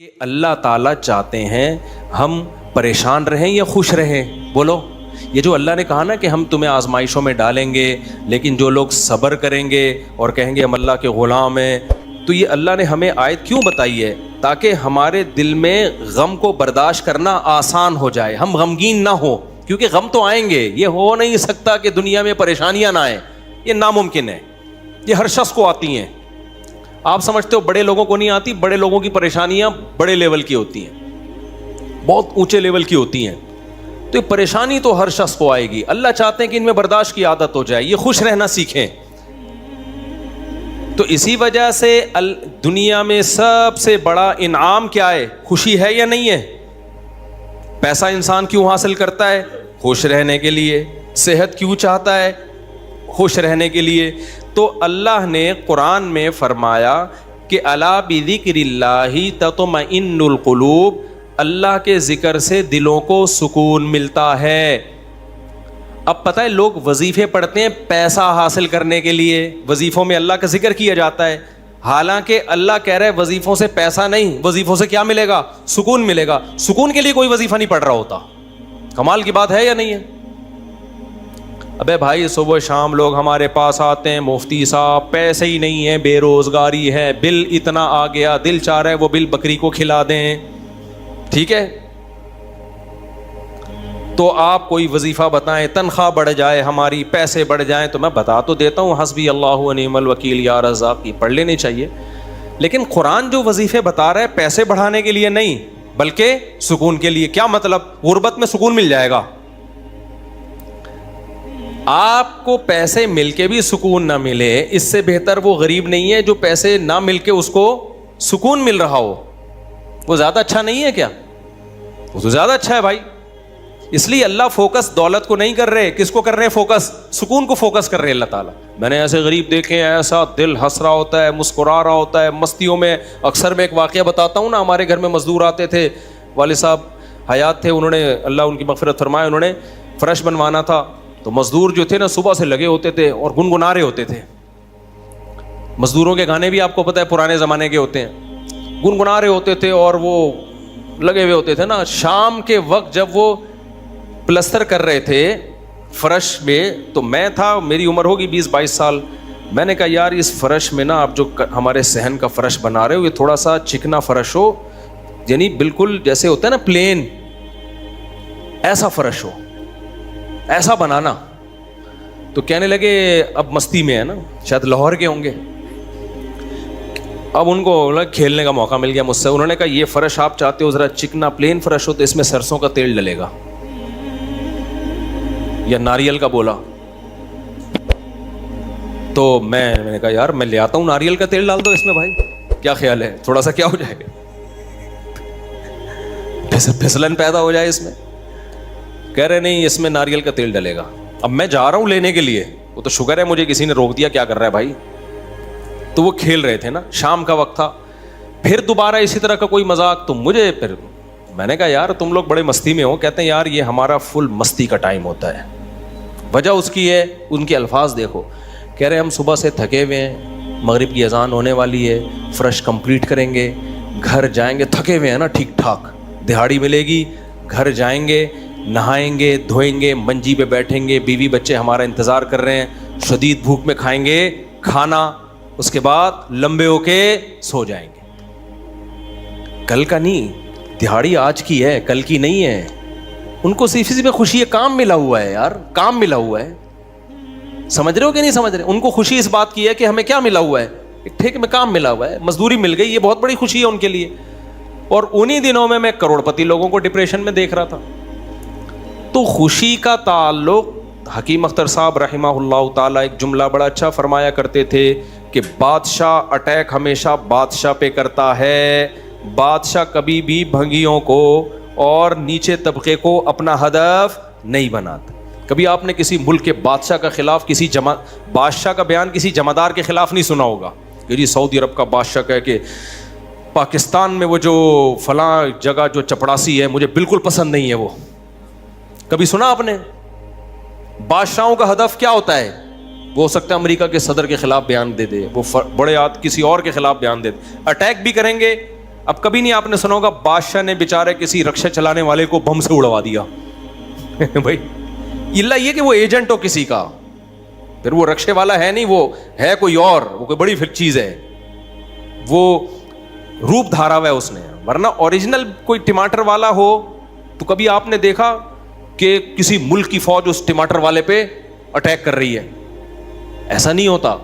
کہ اللہ تعالیٰ چاہتے ہیں ہم پریشان رہیں یا خوش رہیں؟ بولو. یہ جو اللہ نے کہا نا کہ ہم تمہیں آزمائشوں میں ڈالیں گے لیکن جو لوگ صبر کریں گے اور کہیں گے ہم اللہ کے غلام ہیں، تو یہ اللہ نے ہمیں آیت کیوں بتائی ہے؟ تاکہ ہمارے دل میں غم کو برداشت کرنا آسان ہو جائے، ہم غمگین نہ ہوں، کیونکہ غم تو آئیں گے. یہ ہو نہیں سکتا کہ دنیا میں پریشانیاں نہ آئیں، یہ ناممکن ہے. یہ ہر شخص کو آتی ہیں. آپ سمجھتے ہو بڑے لوگوں کو نہیں آتی؟ بڑے لوگوں کی پریشانیاں بڑے لیول کی ہوتی ہیں، بہت اونچے لیول کی ہوتی ہیں. تو یہ پریشانی تو ہر شخص کو آئے گی. اللہ چاہتے ہیں کہ ان میں برداشت کی عادت ہو جائے، یہ خوش رہنا سیکھیں. تو اسی وجہ سے دنیا میں سب سے بڑا انعام کیا ہے؟ خوشی ہے یا نہیں ہے؟ پیسہ انسان کیوں حاصل کرتا ہے؟ خوش رہنے کے لیے. صحت کیوں چاہتا ہے؟ خوش رہنے کے لیے. تو اللہ نے قرآن میں فرمایا کہ الا بذکر اللہ تطمئن القلوب، اللہ کے ذکر سے دلوں کو سکون ملتا ہے. اب پتہ ہے لوگ وظیفے پڑھتے ہیں پیسہ حاصل کرنے کے لیے، وظیفوں میں اللہ کا ذکر کیا جاتا ہے، حالانکہ اللہ کہہ رہا ہے وظیفوں سے پیسہ نہیں، وظیفوں سے کیا ملے گا؟ سکون ملے گا. سکون کے لیے کوئی وظیفہ نہیں پڑھ رہا ہوتا. کمال کی بات ہے یا نہیں ہے؟ ابے بھائی صبح شام لوگ ہمارے پاس آتے ہیں، مفتی صاحب پیسے ہی نہیں ہیں، بے روزگاری ہے، بل اتنا آ گیا، دل چاہ رہا ہے وہ بل بکری کو کھلا دیں. ٹھیک ہے، تو آپ کوئی وظیفہ بتائیں، تنخواہ بڑھ جائے ہماری، پیسے بڑھ جائیں. تو میں بتا تو دیتا ہوں حسبی اللہ و نعم الوکیل یا رزاق، یہ پڑھ لینی چاہیے. لیکن قرآن جو وظیفے بتا رہا ہے پیسے بڑھانے کے لیے نہیں بلکہ سکون کے لیے. کیا مطلب؟ غربت میں سکون مل جائے گا. آپ کو پیسے مل کے بھی سکون نہ ملے، اس سے بہتر وہ غریب نہیں ہے جو پیسے نہ مل کے اس کو سکون مل رہا ہو. وہ زیادہ اچھا نہیں ہے کیا؟ وہ تو زیادہ اچھا ہے بھائی. اس لیے اللہ فوکس دولت کو نہیں کر رہے، کس کو کر رہے ہیں فوکس؟ سکون کو فوکس کر رہے ہیں اللہ تعالیٰ. میں نے ایسے غریب دیکھے ہیں، ایسا دل ہنس رہا ہوتا ہے، مسکرا رہا ہوتا ہے مستیوں میں. اکثر میں ایک واقعہ بتاتا ہوں نا، ہمارے گھر میں مزدور آتے تھے، والد صاحب حیات تھے، انہوں نے اللہ ان کی مغفرت فرمائے، انہوں نے فرش بنوانا تھا. تو مزدور جو تھے نا صبح سے لگے ہوتے تھے اور گنگنا رہے ہوتے تھے. مزدوروں کے گانے بھی آپ کو پتہ ہے پرانے زمانے کے ہوتے ہیں، گنگنا رہے ہوتے تھے اور وہ لگے ہوئے ہوتے تھے نا. شام کے وقت جب وہ پلستر کر رہے تھے فرش میں، تو میں تھا، میری عمر ہوگی 20-22 سال. میں نے کہا یار اس فرش میں نا آپ جو ہمارے صحن کا فرش بنا رہے ہو یہ تھوڑا سا چکنا فرش ہو، یعنی بالکل جیسے ہوتا ہے نا پلین، ایسا فرش ہو، ایسا بنانا. تو کہنے لگے اب مستی میں ہے نا، شاید لاہور کے ہوں گے. اب ان کو کھیلنے کا موقع مل گیا مجھ سے. انہوں نے کہا یہ فرش آپ چاہتے ہو ذرا چکنا پلین فرش ہو تو اس میں سرسوں کا تیل ڈلے گا یا ناریل کا. بولا تو میں نے کہا یار میں لے آتا ہوں ناریل کا تیل ڈال دو اس میں بھائی، کیا خیال ہے؟ تھوڑا سا کیا ہو جائے گا، پھسلن پیدا ہو جائے اس میں. کہہ رہے نہیں اس میں ناریل کا تیل ڈلے گا. اب میں جا رہا ہوں لینے کے لیے، وہ تو شکر ہے مجھے کسی نے روک دیا، کیا کر رہا ہے بھائی. تو وہ کھیل رہے تھے نا، شام کا وقت تھا. پھر دوبارہ اسی طرح کا کوئی مذاق، تو مجھے پھر میں نے کہا یار تم لوگ بڑے مستی میں ہو. کہتے ہیں یار یہ ہمارا فل مستی کا ٹائم ہوتا ہے. وجہ اس کی ہے، ان کے الفاظ دیکھو. کہہ رہے ہم صبح سے تھکے ہوئے ہیں، مغرب کی اذان ہونے والی ہے، فرش کمپلیٹ کریں گے، گھر جائیں گے، تھکے ہوئے ہیں نا ٹھیک ٹھاک، دہاڑی ملے گی، گھر جائیں گے، نہائیں گے، دھوئیں گے، منجی پہ بیٹھیں گے، بیوی بچے ہمارا انتظار کر رہے ہیں، شدید بھوک میں کھائیں گے کھانا، اس کے بعد لمبے ہو کے سو جائیں گے. کل کا نہیں، دہاڑی آج کی ہے، کل کی نہیں ہے. ان کو صرف اسی میں خوشی ہے، کام ملا ہوا ہے یار، کام ملا ہوا ہے. سمجھ رہے ہو کہ نہیں سمجھ رہے؟ ان کو خوشی اس بات کی ہے کہ ہمیں کیا ملا ہوا ہے، ایک ٹھیک میں کام ملا ہوا ہے، مزدوری مل گئی، یہ بہت بڑی خوشی ہے ان کے لیے. اور انہی دنوں میں کروڑ پتی لوگوں کو ڈپریشن میں دیکھ رہا تھا. تو خوشی کا تعلق، حکیم اختر صاحب رحمہ اللہ تعالیٰ ایک جملہ بڑا اچھا فرمایا کرتے تھے کہ بادشاہ اٹیک ہمیشہ بادشاہ پہ کرتا ہے، بادشاہ کبھی بھی بھنگیوں کو اور نیچے طبقے کو اپنا ہدف نہیں بناتا. کبھی آپ نے کسی ملک کے بادشاہ کا خلاف کسی بادشاہ کا بیان کسی جمعدار کے خلاف نہیں سنا ہوگا کہ جی سعودی عرب کا بادشاہ کہے کہ پاکستان میں وہ جو فلاں جگہ جو چپڑاسی ہے مجھے بالکل پسند نہیں ہے. وہ کبھی سنا آپ نے؟ بادشاہوں کا ہدف کیا ہوتا ہے؟ وہ ہو سکتا ہے امریکہ کے صدر کے خلاف بیان دے دے، وہ بڑے کسی اور کے خلاف بیان دے دے. اٹیک بھی کریں گے اب کبھی نہیں آپ نے سنا ہوگا بادشاہ نے بیچارے کسی رکشے چلانے والے کو بم سے اڑوا دیا بھائی اللہ یہ کہ وہ ایجنٹ ہو کسی کا, پھر وہ رکشے والا ہے نہیں, وہ ہے کوئی اور, وہ کوئی بڑی پھر چیز ہے, وہ روپ دھارا ہوا ہے اس نے. ورنہ اوریجنل کوئی ٹماٹر والا ہو تو کبھی آپ نے دیکھا کہ کسی ملک کی فوج اس ٹماٹر والے پہ اٹیک کر رہی ہے؟ ایسا نہیں ہوتا.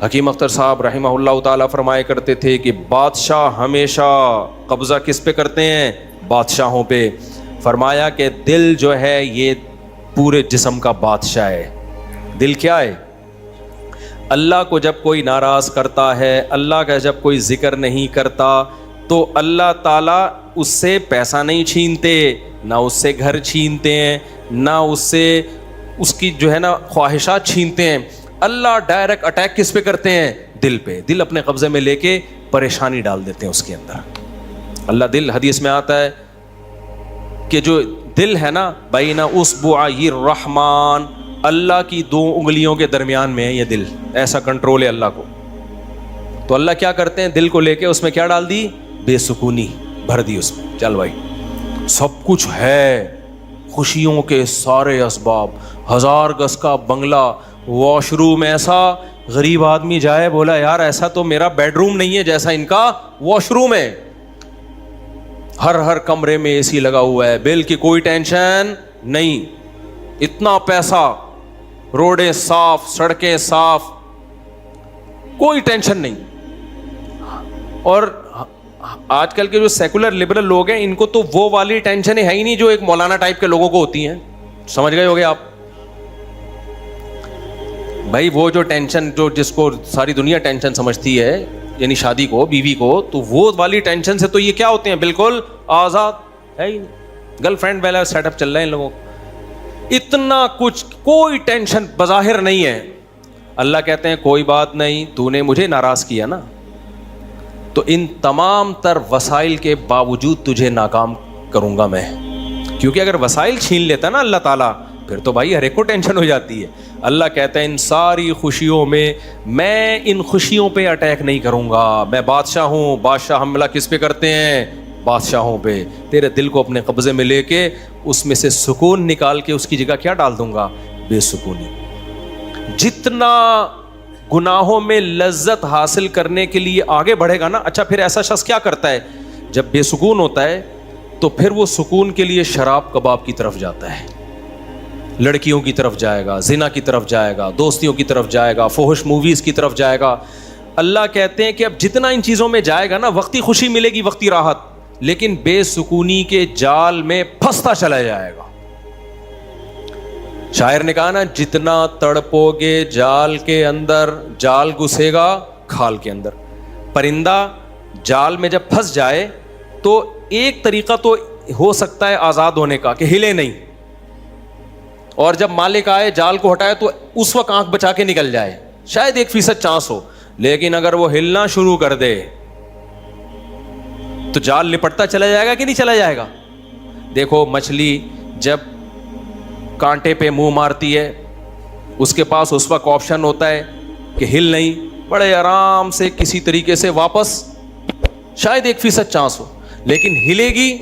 حکیم اختر صاحب رحمہ اللہ تعالیٰ فرمایا کرتے تھے کہ بادشاہ ہمیشہ قبضہ کس پہ کرتے ہیں؟ بادشاہوں پہ. فرمایا کہ دل جو ہے یہ پورے جسم کا بادشاہ ہے. دل کیا ہے؟ اللہ کو جب کوئی ناراض کرتا ہے, اللہ کا جب کوئی ذکر نہیں کرتا, تو اللہ تعالیٰ اس سے پیسہ نہیں چھینتے, نہ اس سے گھر چھینتے ہیں, نہ اس سے اس کی جو ہے نا خواہشات چھینتے ہیں. اللہ ڈائریکٹ اٹیک کس پہ کرتے ہیں؟ دل پہ. دل اپنے قبضے میں لے کے پریشانی ڈال دیتے ہیں اس کے اندر. اللہ دل, حدیث میں آتا ہے کہ جو دل ہے نا بین اصبعی الرحمن, اللہ کی 2 انگلیوں کے درمیان میں ہے یہ دل, ایسا کنٹرول ہے اللہ کو. تو اللہ کیا کرتے ہیں؟ دل کو لے کے اس میں کیا ڈال دی؟ بے سکونی بھر دی اس میں. چل بھائی سب کچھ ہے, خوشیوں کے سارے اسباب, 1000 گز کا بنگلہ, واش روم ایسا, غریب آدمی جائے بولا یار ایسا تو میرا بیڈ روم نہیں ہے جیسا ان کا واش روم ہے. ہر کمرے میں اے سی لگا ہوا ہے, بل کی کوئی ٹینشن نہیں, اتنا پیسہ, روڈیں صاف, سڑکیں صاف, کوئی ٹینشن نہیں. اور آج کل کے جو سیکولر لبرل لوگ ہیں ان کو تو وہ والی ٹینشن ہے ہی نہیں جو ایک مولانا ٹائپ کے لوگوں کو ہوتی ہیں. سمجھ گئے ہوگے آپ بھائی؟ وہ جو ٹینشن جو جس کو ساری دنیا ٹینشن سمجھتی ہے, یعنی شادی کو, بیوی کو, تو وہ والی ٹینشن سے تو یہ کیا ہوتے ہیں؟ بالکل آزاد ہے ہی نہیں. گرل فرینڈ والا سیٹ اپ چل رہا ہے ان لوگوں کو, اتنا کچھ, کوئی ٹینشن بظاہر نہیں ہے. اللہ کہتے ہیں کوئی بات نہیں, تو نے مجھے ناراض کیا نا, تو ان تمام تر وسائل کے باوجود تجھے ناکام کروں گا میں. کیونکہ اگر وسائل چھین لیتا نا اللہ تعالیٰ, پھر تو بھائی ہر ایک کو ٹینشن ہو جاتی ہے. اللہ کہتا ہے ان ساری خوشیوں میں ان خوشیوں پہ اٹیک نہیں کروں گا. میں بادشاہ ہوں, بادشاہ حملہ کس پہ کرتے ہیں؟ بادشاہوں پہ. تیرے دل کو اپنے قبضے میں لے کے اس میں سے سکون نکال کے اس کی جگہ کیا ڈال دوں گا؟ بے سکونی. جتنا گناہوں میں لذت حاصل کرنے کے لیے آگے بڑھے گا نا, اچھا پھر ایسا شخص کیا کرتا ہے جب بے سکون ہوتا ہے؟ تو پھر وہ سکون کے لیے شراب کباب کی طرف جاتا ہے, لڑکیوں کی طرف جائے گا, زنا کی طرف جائے گا, دوستیوں کی طرف جائے گا, فحش موویز کی طرف جائے گا. اللہ کہتے ہیں کہ اب جتنا ان چیزوں میں جائے گا نا, وقتی خوشی ملے گی, وقتی راحت, لیکن بے سکونی کے جال میں پھنستا چلا جائے گا. شاعر نے کہا نا, جتنا تڑپو گے جال کے اندر, جال گھسے گا کھال کے اندر. پرندہ جال میں جب پھنس جائے تو ایک طریقہ تو ہو سکتا ہے آزاد ہونے کا کہ ہلے نہیں, اور جب مالک آئے جال کو ہٹائے تو اس وقت آنکھ بچا کے نکل جائے, شاید 1% چانس ہو. لیکن اگر وہ ہلنا شروع کر دے تو جال لپٹتا چلا جائے گا کہ نہیں چلا جائے گا؟ دیکھو مچھلی جب کانٹے پہ منہ مارتی ہے, اس کے پاس اس وقت آپشن ہوتا ہے کہ ہل نہیں, بڑے آرام سے کسی طریقے سے واپس, شاید 1% چانس ہو, لیکن ہلے گی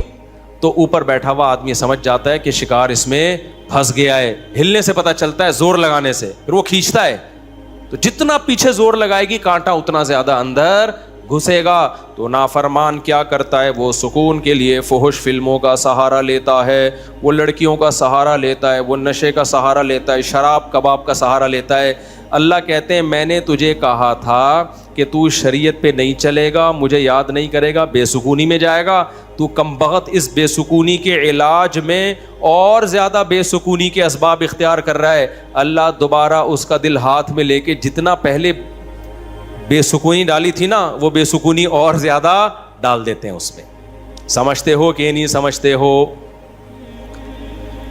تو اوپر بیٹھا ہوا آدمی سمجھ جاتا ہے کہ شکار اس میں پھنس گیا ہے. ہلنے سے پتہ چلتا ہے, زور لگانے سے, پھر وہ کھینچتا ہے. تو جتنا پیچھے زور لگائے گی کانٹا اتنا زیادہ اندر گھسے گا. تو نافرمان کیا کرتا ہے؟ وہ سکون کے لیے فحش فلموں کا سہارا لیتا ہے, وہ لڑکیوں کا سہارا لیتا ہے, وہ نشے کا سہارا لیتا ہے, شراب کباب کا سہارا لیتا ہے. اللہ کہتے ہیں میں نے تجھے کہا تھا کہ تو شریعت پہ نہیں چلے گا, مجھے یاد نہیں کرے گا, بے سکونی میں جائے گا. تو کمبخت اس بے سکونی کے علاج میں اور زیادہ بے سکونی کے اسباب اختیار کر رہا ہے. اللہ دوبارہ اس کا دل ہاتھ میں لے کے جتنا پہلے بے سکونی ڈالی تھی نا, وہ بے سکونی اور زیادہ ڈال دیتے ہیں اس میں. سمجھتے ہو کہ نہیں سمجھتے ہو؟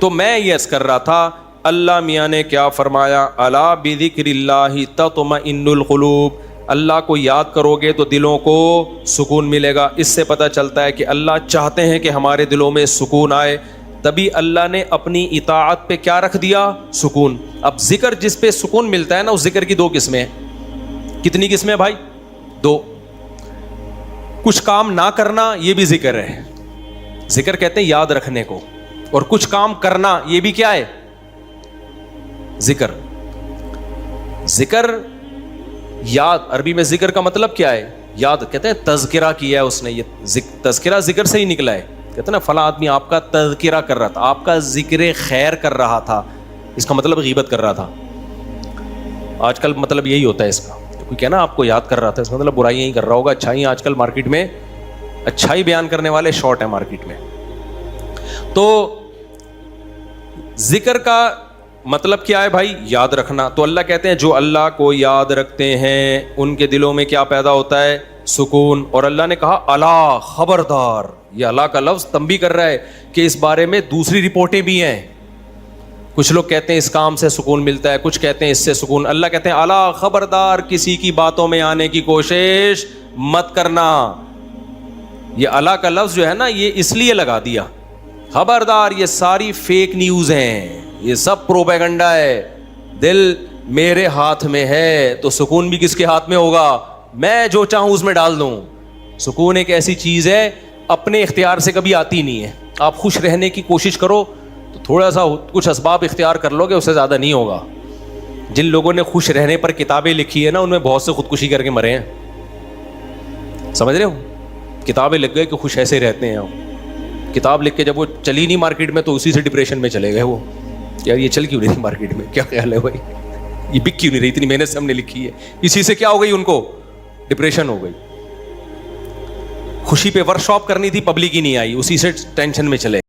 تو میں یہ عرض کر رہا تھا, اللہ میاں نے کیا فرمایا, الا بذکر اللہ تطمئن القلوب. اللہ کو یاد کرو گے تو دلوں کو سکون ملے گا. اس سے پتہ چلتا ہے کہ اللہ چاہتے ہیں کہ ہمارے دلوں میں سکون آئے, تبھی اللہ نے اپنی اطاعت پہ کیا رکھ دیا؟ سکون. اب ذکر جس پہ سکون ملتا ہے نا, اس ذکر کی 2 قسمیں ہیں. کتنی قسمیں بھائی؟ 2. کچھ کام نہ کرنا یہ بھی ذکر ہے. ذکر کہتے ہیں یاد رکھنے کو, اور کچھ کام کرنا یہ بھی کیا ہے؟ ذکر. ذکر یاد, عربی میں ذکر کا مطلب کیا ہے؟ یاد. کہتے ہیں تذکرہ کیا ہے اس نے, یہ تذکرہ ذکر سے ہی نکلا ہے. کہتے ہیں نا فلاں آدمی آپ کا تذکرہ کر رہا تھا, آپ کا ذکر خیر کر رہا تھا, اس کا مطلب غیبت کر رہا تھا. آج کل مطلب یہی ہوتا ہے اس کا, کوئی کہنا آپ کو یاد کر رہا تھا, اس کا مطلب برائیاں ہی کر رہا ہوگا. اچھائی آج کل مارکیٹ میں اچھائی بیان کرنے والے شارٹ ہیں مارکیٹ میں. تو ذکر کا مطلب کیا ہے بھائی؟ یاد رکھنا. تو اللہ کہتے ہیں جو اللہ کو یاد رکھتے ہیں ان کے دلوں میں کیا پیدا ہوتا ہے؟ سکون. اور اللہ نے کہا الا, خبردار. یہ اللہ کا لفظ تنبیہ کر رہا ہے کہ اس بارے میں دوسری رپورٹیں بھی ہیں. کچھ لوگ کہتے ہیں اس کام سے سکون ملتا ہے, کچھ کہتے ہیں اس سے سکون. اللہ کہتے ہیں الا, خبردار, کسی کی باتوں میں آنے کی کوشش مت کرنا. یہ اللہ کا لفظ جو ہے نا یہ اس لیے لگا دیا, خبردار, یہ ساری فیک نیوز ہیں, یہ سب پروپیگنڈا ہے. دل میرے ہاتھ میں ہے تو سکون بھی کس کے ہاتھ میں ہوگا؟ میں جو چاہوں اس میں ڈال دوں. سکون ایک ایسی چیز ہے اپنے اختیار سے کبھی آتی نہیں ہے. آپ خوش رہنے کی کوشش کرو تو تھوڑا سا کچھ اسباب اختیار کر لو گے, اس سے زیادہ نہیں ہوگا. جن لوگوں نے خوش رہنے پر کتابیں لکھی ہے نا ان میں بہت سے خودکشی کر کے مرے ہیں. سمجھ رہے ہو؟ کتابیں لکھ گئے کہ خوش ایسے رہتے ہیں. کتاب لکھ کے جب وہ چلی نہیں مارکیٹ میں تو اسی سے ڈپریشن میں چلے گئے. وہ یار یہ چل کیوں نہیں تھی مارکیٹ میں, کیا خیال ہے بھائی, یہ بک کیوں نہیں رہی, اتنی محنت سے ہم نے لکھی ہے. اسی سے کیا ہو گئی, ان کو ڈپریشن ہو گئی. خوشی پہ ورک شاپ کرنی تھی, پبلک ہی نہیں آئی, اسی سے ٹینشن میں چلے.